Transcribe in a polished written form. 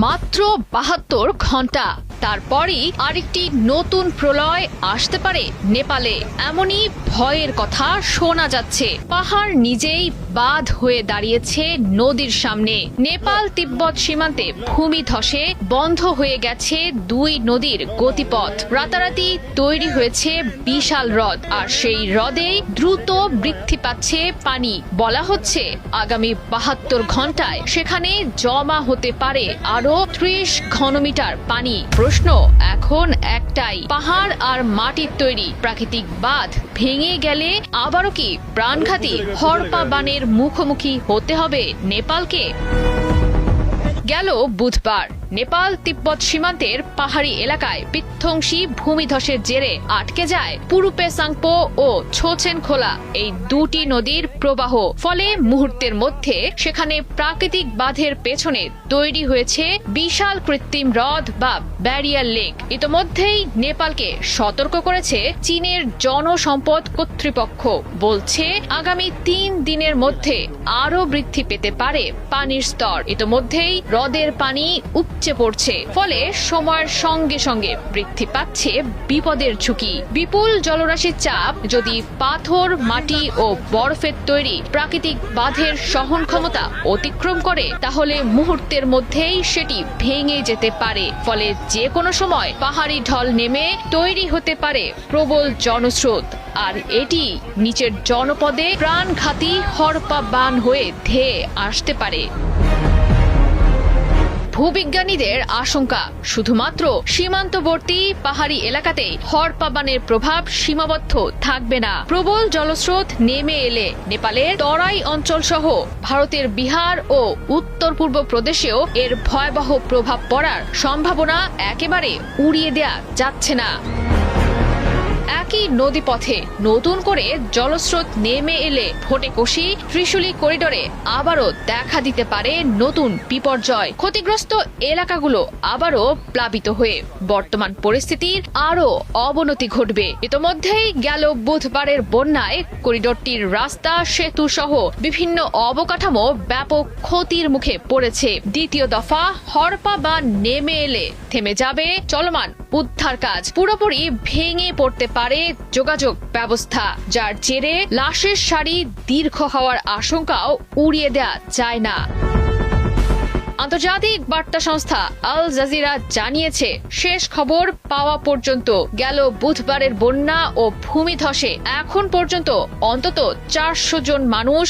মাত্র ৭২ ঘন্টা, তারপরই আরেকটি নতুন প্রলয় আসতে পারে নেপালে। এমনই ভয়ের কথা শোনা যাচ্ছে। পাহাড় নিজেই বাঁধ হয়ে দাঁড়িয়েছে নদীর সামনে। নেপাল তিব্বত সীমান্তে ভূমিধসে বন্ধ হয়ে গেছে দুই নদীর গতিপথ। রাতারাতি তৈরি হয়েছে বিশাল হ্রদ, আর সেই হ্রদেই দ্রুত বৃদ্ধি পাচ্ছে পানি। বলা হচ্ছে আগামী ৭২ ঘন্টায় সেখানে জমা হতে পারে আরো ৩০ ঘনমিটার পানি। প্রশ্ন এখন একটাই, পাহাড় আর মাটির তৈরি প্রাকৃতিক বাঁধ ভেঙে গেলে আবারও কি প্রাণঘাতী হড়পা বানের মুখোমুখি হতে হবে নেপালকে? গেল বুধবার নেপাল তিব্বত সীমান্তের পাহাড়ি এলাকায় বিধ্বংসী ভূমিধসের জেরে আটকে যায় পুরুপে সাংপো ও ছোছেন খোলা এই দুটি নদীর প্রবাহ। ফলে মুহূর্তের মধ্যে সেখানে প্রাকৃতিক বাঁধের পেছনে তৈরি হয়েছে বিশাল কৃত্রিম হ্রদ বা ব্যারিয়ার লেক। ইতোমধ্যেই নেপালকে সতর্ক করেছে চীনের জনসম্পদ কর্তৃপক্ষ। বলছে আগামী ৩ দিনের মধ্যে আরো বৃদ্ধি পেতে পারে পানির স্তর। ইতোমধ্যেই হ্রদের পানি উপচে পড়ছে, ফলে সময়ের সঙ্গে সঙ্গে বৃদ্ধি পাচ্ছে বিপদের ঝুঁকি। বিপুল জলরাশির চাপ যদি পাথর, মাটি ও বরফের তৈরি প্রাকৃতিক বাঁধের সহন ক্ষমতা অতিক্রম করে, তাহলে মুহূর্তের মধ্যেই সেটি ভেঙে যেতে পারে। ফলে যে কোনো সময় পাহাড়ি ঢল নেমে তৈরি হতে পারে প্রবল জনস্রোত, আর এটি নিচের জনপদে প্রাণঘাতী হড়পা বান হয়ে ধেয়ে আসতে পারে। ভূবিজ্ঞানীদের আশঙ্কা, শুধুমাত্র সীমান্তবর্তী পাহাড়ি এলাকাতেই হড়পা বানের প্রভাব সীমাবদ্ধ থাকবে না। প্রবল জলস্রোত নেমে এলে নেপালের তরাই অঞ্চল সহ ভারতের বিহার ও উত্তর পূর্ব প্রদেশেও এর ভয়াবহ প্রভাব পড়ার সম্ভাবনা একেবারে উড়িয়ে দেয়া যাচ্ছে না। একই নদীপথে নতুন করে জলস্রোত নেমে এলে ভোটেকোশি ত্রিশুলি করিডোরে আবারও দেখা দিতে পারে নতুন বিপর্যয়। ক্ষতিগ্রস্ত এলাকাগুলো আবারও প্লাবিত হয়ে বর্তমান পরিস্থিতির আরও অবনতি ঘটবে। ইতোমধ্যেই গেল বুধবারের বন্যায় করিডোরটির রাস্তা, সেতু সহ বিভিন্ন অবকাঠামো ব্যাপক ক্ষতির মুখে পড়েছে। দ্বিতীয় দফা হড়পা বান নেমে এলে থেমে যাবে চলমান উদ্ধার কাজ। পুরোপুরি ভেঙে পড়তে পারে যোগাযোগ ব্যবস্থা, যার জেরে লাশের সারি দীর্ঘ হওয়ার আশঙ্কাও উড়িয়ে দেয়া যায় না। আন্তর্জাতিক বার্তা সংস্থা আল জাজিরা জানিয়েছে, শেষ খবর পাওয়া পর্যন্ত গেল বুধবারের বন্যা ও ভূমিধসে এখন পর্যন্ত অন্তত ৪০০ জন মানুষ